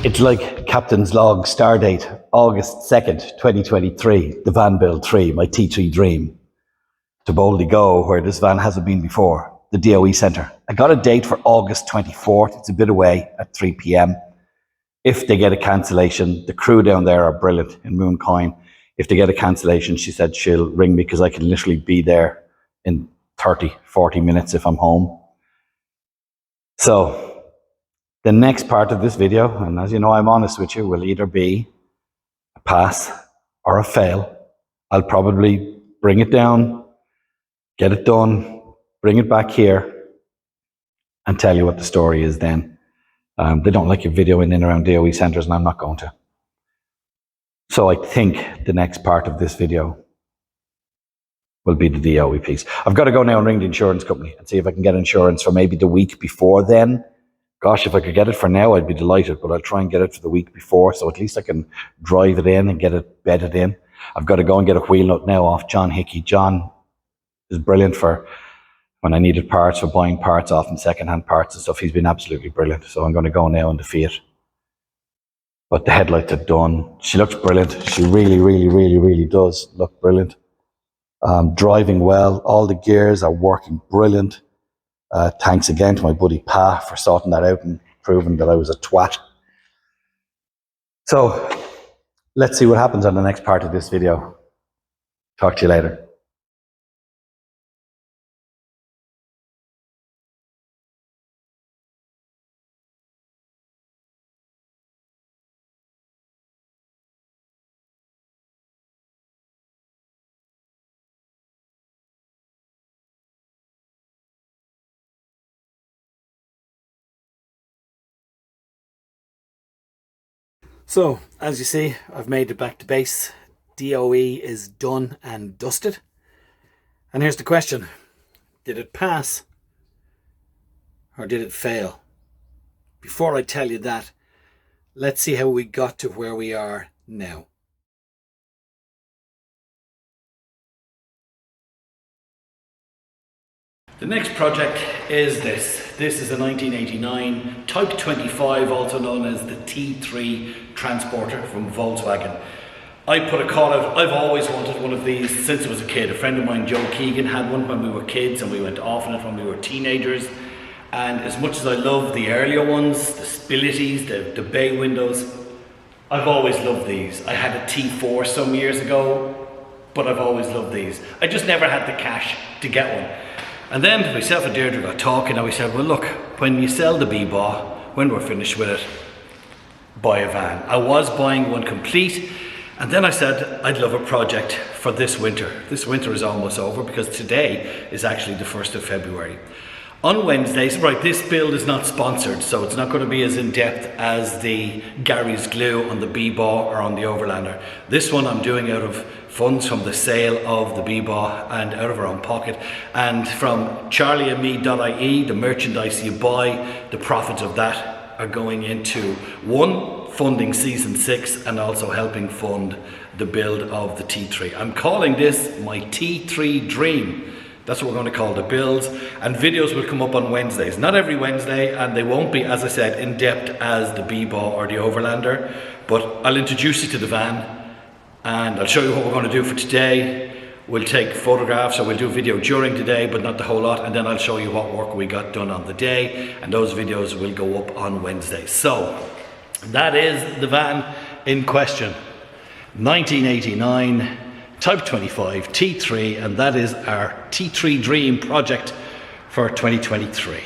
It's like Captain's Log, Stardate, August 2nd, 2023, the van build 3, my T3 dream, to boldly go where this van hasn't been before, the DOE Centre. I got a date for August 24th. It's a bit away at 3 p.m. If they get a cancellation, the crew down there are brilliant in Mooncoin. If they get a cancellation, she said she'll ring me because I can literally be there in 30, 40 minutes if I'm home. So the next part of this video, and as you know, I'm honest with you, will either be a pass or a fail. I'll probably bring it down, get it done, bring it back here, and tell you what the story is then. They don't like you videoing in around DOE centres, and I'm not going to. So I think the next part of this video will be the DOE piece. I've got to go now and ring the insurance company and see if I can get insurance for maybe the week before then. Gosh, if I could get it for now, I'd be delighted, but I'll try and get it for the week before, so at least I can drive it in and get it bedded in. I've got to go and get a wheel nut now off John Hickey. John is brilliant for when I needed parts, for buying parts off and second-hand parts and stuff. He's been absolutely brilliant, so I'm going to go now and defeat it. But the headlights are done. She looks brilliant. She really does look brilliant. Driving well. All the gears are working brilliant. Thanks again to my buddy Pa for sorting that out and proving that I was a twat. So let's see what happens on the next part of this video. Talk to you later. So, as you see, I've made it back to base. DOE is done and dusted. And here's the question. Did it pass or did it fail? Before I tell you that, let's see how we got to where we are now. The next project is this. This is a 1989 Type 25, also known as the T3 transporter from Volkswagen. I put a call out. I've always wanted one of these since I was a kid. A friend of mine, Joe Keegan, had one when we were kids, and we went off on it when we were teenagers. And as much as I love the earlier ones, the Spilities, the bay windows, I've always loved these. I had a T4 some years ago, but I've always loved these. I just never had the cash to get one. And then myself and Deirdre got talking and we said, well look, when you sell the B-Bar, when we're finished with it, buy a van. I was buying one complete, and then I said I'd love a project for this winter. This winter is almost over because today is actually the 1st of February. On Wednesdays, right, this build is not sponsored, so it's not going to be as in-depth as the Gary's Glue on the B-Bar or on the Overlander. This one I'm doing out of funds from the sale of the B-Bar and out of our own pocket, and from charlieandme.ie, the merchandise you buy, the profits of that are going into one, funding season 6 and also helping fund the build of the T3. I'm calling this my T3 dream. That's what we're going to call the builds, and videos will come up on Wednesdays. Not every Wednesday, and they won't be, as I said, in depth as the B-Bar or the Overlander, but I'll introduce you to the van and I'll show you what we're going to do for today. We'll take photographs, or we'll do video during the day, but not the whole lot, and then I'll show you what work we got done on the day, and those videos will go up on Wednesday. So that is the van in question. 1989 Type 25 T3, and that is our T3 Dream project for 2023.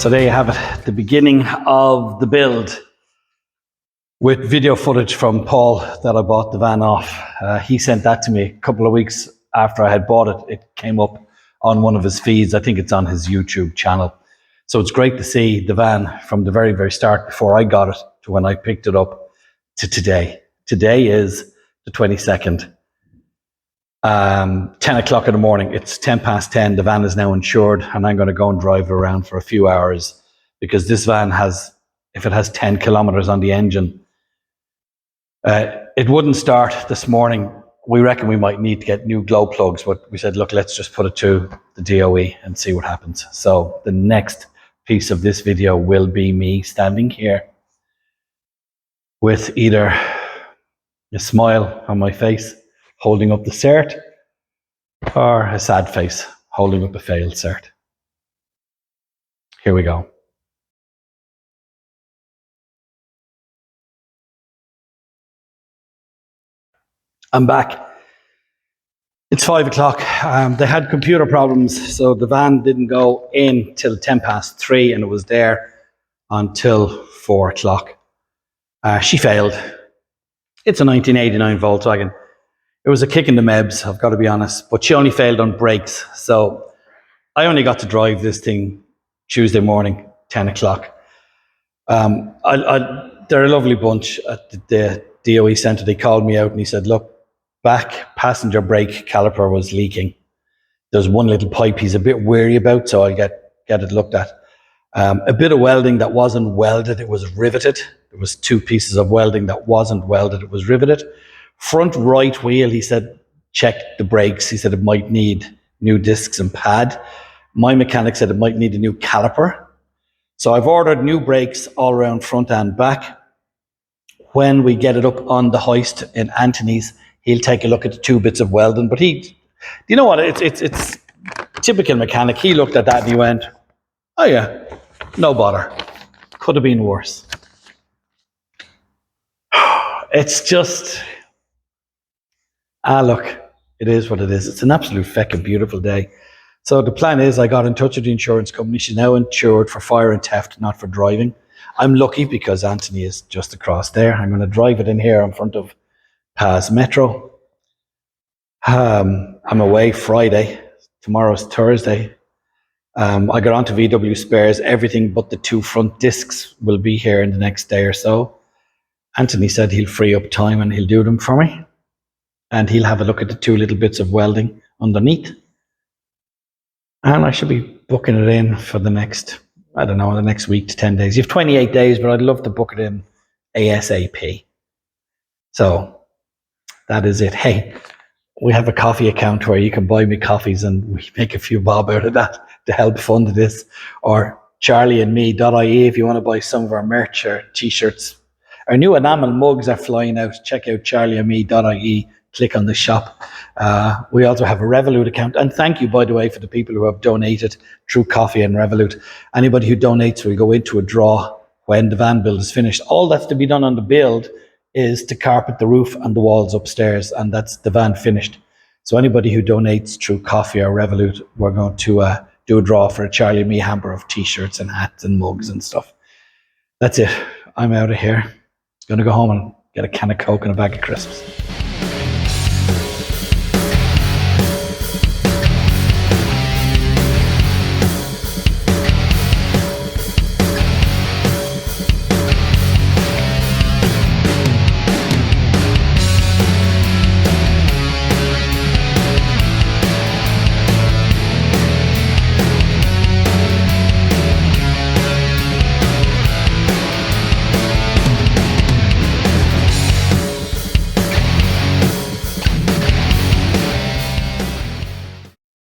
So there you have it, the beginning of the build with video footage from Paul that I bought the van off. He sent that to me a couple of weeks after I had bought it. It came up on one of his feeds. I think it's on his YouTube channel. So it's great to see the van from the very, very start, before I got it to when I picked it up, to today. Today is the 22nd. 10 o'clock in the morning. It's 10 past 10. The van is now insured, and I'm going to go and drive it around for a few hours, because this van has, if it has 10 kilometers on the engine, it wouldn't start this morning. We reckon we might need to get new glow plugs, but we said, look, let's just put it to the DOE and see what happens. So the next piece of this video will be me standing here with either a smile on my face holding up the cert, or a sad face holding up a failed cert. Here we go. I'm back. It's 5 o'clock. They had computer problems, so the van didn't go in till 10 past 3, and it was there until 4 o'clock. She failed. It's a 1989 Volkswagen. It was a kick in the mebs, I've got to be honest, but she only failed on brakes. So I only got to drive this thing Tuesday morning, 10 o'clock. They're a lovely bunch at the DOE centre. They called me out and he said, look, back passenger brake caliper was leaking. There's one little pipe he's a bit wary about, so I'll get it looked at. A bit of welding that wasn't welded, it was riveted. There was 2 pieces of welding that wasn't welded, it was riveted. Front right wheel, he said, check the brakes. He said it might need new discs and pad. My mechanic said it might need a new caliper. So I've ordered new brakes all around front and back. When we get it up on the hoist in Anthony's, he'll take a look at the 2 bits of welding. But you know what, it's typical mechanic. He looked at that and he went, oh yeah, no bother. Could have been worse. It's just... look, it is what it is. It's an absolute feckin' beautiful day. So the plan is, I got in touch with the insurance company. She's now insured for fire and theft, not for driving. I'm lucky because Anthony is just across there. I'm going to drive it in here in front of Paz Metro. I'm away Friday. Tomorrow's Thursday. I got onto VW Spares. Everything but the 2 front discs will be here in the next day or so. Anthony said he'll free up time and he'll do them for me. And he'll have a look at the 2 little bits of welding underneath. And I should be booking it in for the next, I don't know, the next week to 10 days. You have 28 days, but I'd love to book it in ASAP. So that is it. Hey, we have a coffee account where you can buy me coffees and we make a few bob out of that to help fund this. Or charlieandme.ie if you want to buy some of our merch or t-shirts. Our new enamel mugs are flying out. Check out charlieandme.ie. Click on the shop. We also have a Revolut account. And thank you, by the way, for the people who have donated through Coffee and Revolut. Anybody who donates will go into a draw when the van build is finished. All that's to be done on the build is to carpet the roof and the walls upstairs, and that's the van finished. So anybody who donates through Coffee or Revolut, we're going to do a draw for a Charlie and Me hamper of t-shirts and hats and mugs and stuff. That's it. I'm out of here. Going to go home and get a can of Coke and a bag of crisps.